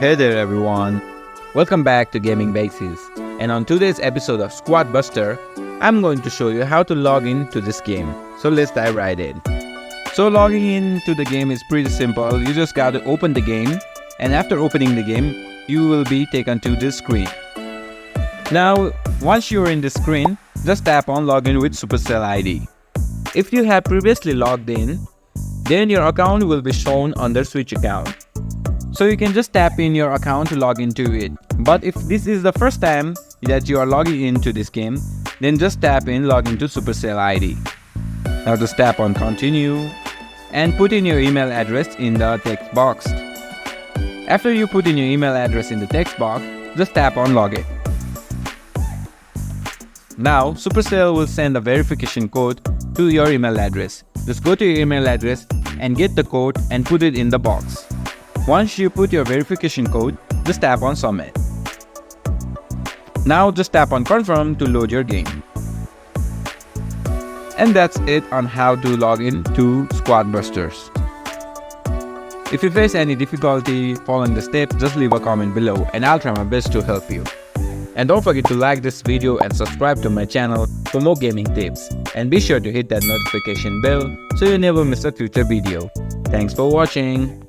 Hey there everyone, welcome back to Gaming Basics, and on today's episode of Squad Buster, I'm going to show you how to log in to this game. So let's dive right in. So logging into the game is pretty simple. You just gotta open the game, and after opening the game, you will be taken to this screen. Now, once you're in this screen, just tap on Login with Supercell ID. If you have previously logged in, then your account will be shown under Switch account. So you can just tap in your account to log into it. But if this is the first time that you are logging into this game, then just tap in Login to Supercell ID. Now just tap on Continue and put in your email address in the text box. After you put in your email address in the text box, just tap on Login. Now Supercell will send a verification code to your email address. Just go to your email address and get the code and put it in the box. Once you put your verification code, just tap on Submit. Now just tap on Confirm to load your game. And that's it on how to log in to Squad Busters. If you face any difficulty following the steps, just leave a comment below and I'll try my best to help you. And don't forget to like this video and subscribe to my channel for more gaming tips. And be sure to hit that notification bell so you never miss a future video. Thanks for watching.